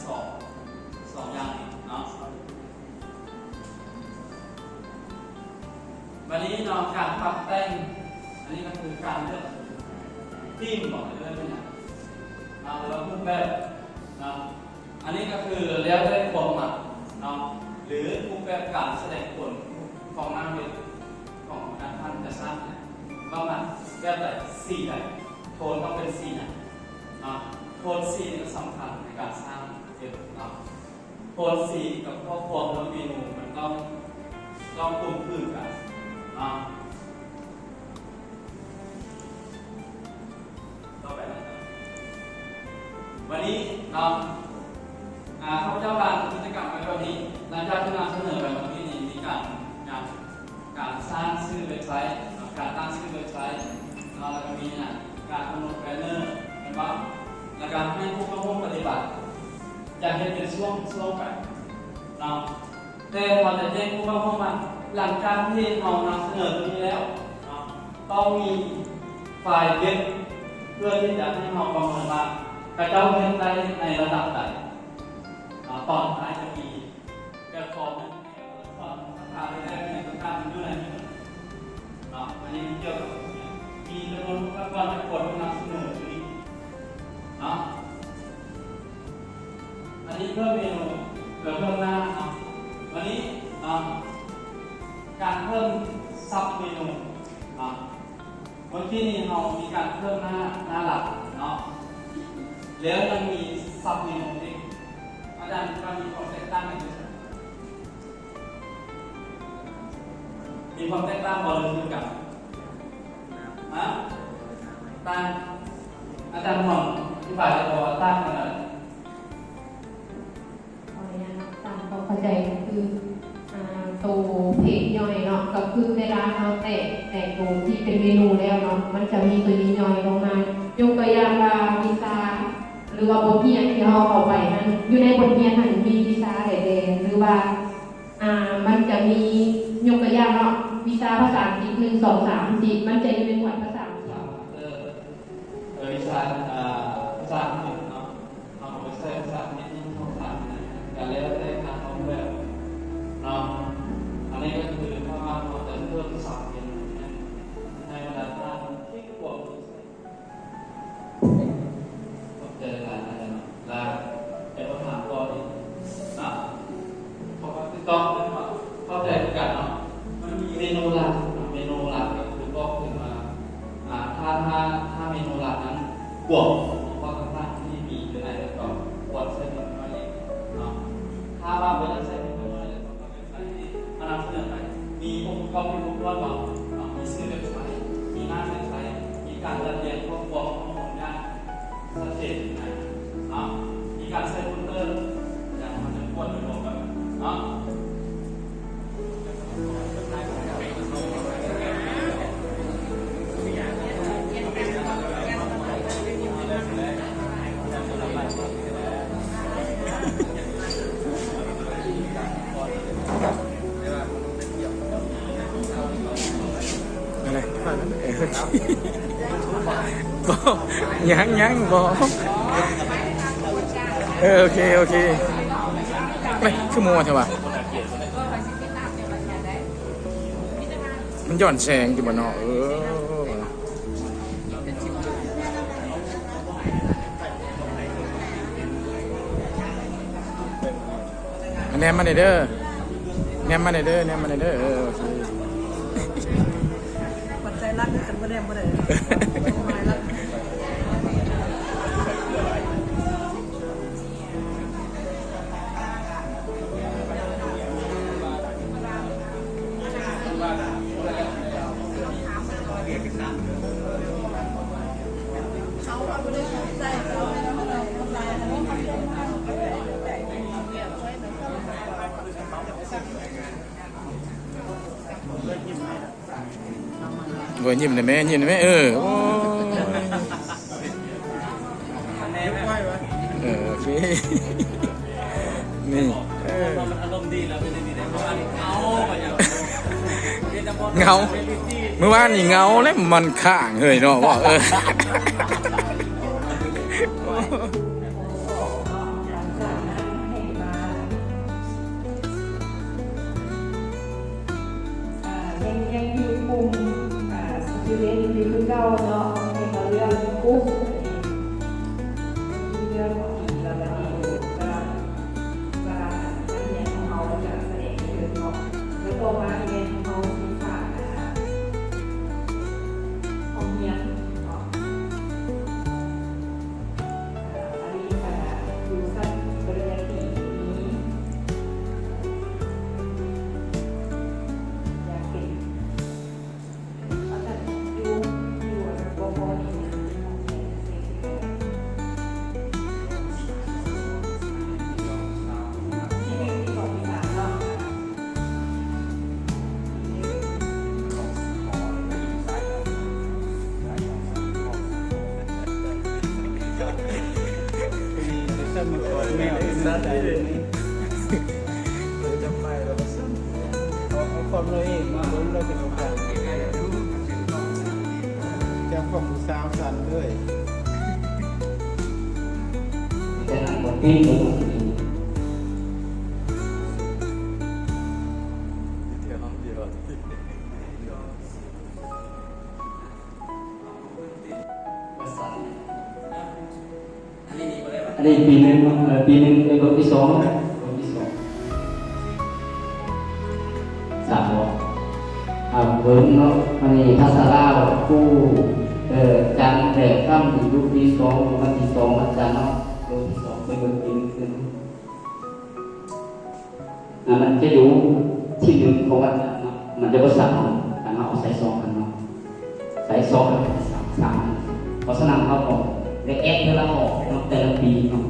สองอย่างนี้เนาะวันนี้เราการปรับแต่งอันนี้ก็คือการเลือกธีมบอกเลยเป็นอย่างเรารูปแบบเนาะอันนี้ก็คือแล้วได้ความหมายเนาะหรือรูปแบบการแสดงผลของนางเอกของการท่านจะสร้างว่ามันแบบไหนสีใดโทนต้องเป็นสีไหนเนาะโทนสีก็สำคัญในการสร้างเกี่ยวกับโทนสีกับครอบครัวและเมนูมันต้องกลมกลืนกันเนาะต่อไปนะครับวันนี้เราข้าพเจ้าการกิจกรรมในวันนี้หลังจากที่นำเสนอไปวันนี้มีการสร้างชื่อเว็บไซต์การตั้งชื่อเว็บไซต์แล้วก็มีการกำหนดแบนเนอร์นะครับและการให้ผู้เข้าร่วมปฏิบัติจะเห็นเป็นช่วงไปเนาะแต่พอจะแจ้งผู้เข้าร่วมมาหลังจากที่เรานำเสนอตรงนี้แล้วต้องมีไฟล์เว็บเพื่อที่จะให้เราประเมินว่ากระเจ้าเห็นได้ในระดับใดตอนท้ายจะมีแบบฟอร์มสอนสถาไปได้ในสถามันอยู่ไหนอันนี้เกี่ยวกับมีจำนวนอุปกรณ์ประกวดนำเสนอนี้อันนี้เพิ่มเมนูเพิ่มหน้าวันนี้การเพิ่มซับเมนูเมื่อกี้นี้เรามีการเพิ่มหน้าหลักแล้วยังมีซับเมนูอีกอาจารย์มันมีความแตกต่างกันไหมมีความแตกต่างบอลลูนกับต่างอาจารย์หม่อมที่ฝ่ายจะบอกว่าต่างกันอะไรตามความเข้าใจคือตัวเพจย่อยเนาะก็คือเวลาเราแตกตัวที่เป็นเมนูแล้วเนาะมันจะมีตัวนี้ย่อยลงมายกตัวอย่างว่าวิชาหรือว่าบทเรียนที่เราเอาไปนั้นอยู่ในบทเรียนนั้นมีวิชาใดๆหรือว่ามันจะมียกตัวอย่างเนาะวิชาภาษาอังกฤษ1 2 3 4มันจะอยู่ในหมวดภาษาอังกฤษวิชาภาษาอังกฤษเนาะเอาไปใช้ภาษาอังกฤษ1 2 3การเรียนได้การออกแบบอันนี้ก็คือถ้าเราจะเพิ่มศัพท์ในเวลาตั้งที่กว่าเจอกันอะไรเนาะแล้วเดี๋ยวถามก่อนนะเพราะว่าที่ต้องเข้าใจกันเนาะมันมีเมนูหลักก็คือบอกถึงว่าถ้าเมนูหลักนั้นบวกข้อต่างๆที่มีอยู่ในแล้วก็บวกใช้เมนูน้อยเนาะถ้าว่าเป็นใช้เมนูน้อยแล้วก็เป็นใช้ที่นำเสนอไปมีองค์ประกอบที่รู้ว่ามีชื่อเว็บไซต์มีหน้าเว็บไซต์มีการจัดเรียงครอบครัวของคนงานชัดเจนนะมีการใช้คอมพิวเตอร์อย่างมันจะควรเป็นลงแบบบ่ยังบ่โอเคไม่ชั่วโมงใช่ป่ะมันย้อนแสงจิบ่เนาะแนมมาเด้อโอเคปัจจัยรักนี่ฉันบ่ได้บ่ได้ยิ้มได้ไหมโอ้โอเคนี่มันอารมณ์ดีแล้วเป็นดีได้เพราะว่าเงาเมื่อวานนี่เงาแล้วมันข้างเฮ้ยเนาะว่า อยู่คือเก่าเนาะในเรื่องกุ๊กเรื่องของอีแล้วก็นี่เวลาการเรียนของเขาแล้วก็แสดงเยอะเนาะแล้วต่อมาเรียนของเขาที่ฝากของเรียนเนาะอันนี้ค่ะอยู่สั้นปริญญาตรีนี้อยากเป็นอาจารย์อยู่บมนี่ของเรียนเสกที่หนึ่งที่สองที่สามเนาะ Bisa mengkormel ini. Kalau form lo ini, belum lo kesukaan. Jangan form usaha sanด้วย แต่หนังบทเพลงบทนี้ อันนี้ปีหนึ่งบทที่สองบทที่สองสามบทเวิร์นเนาะมันนี่ภาษาลาวผู้จันแต่ข้ามถึงยุคที่สองวันที่สองอาจารย์เนาะบทที่สองเป็นบทที่หนึ่งขึ้นมันจะอยู่ที่หนึ่งของอาจารย์เนาะมันจะภาษาแต่เราเอาใส่ซองกันเนาะใส่ซองกันสามเพราะฉะนั้นเขาบอกได้เอฟเวลาออกเนาะแต่ละปีเนาะ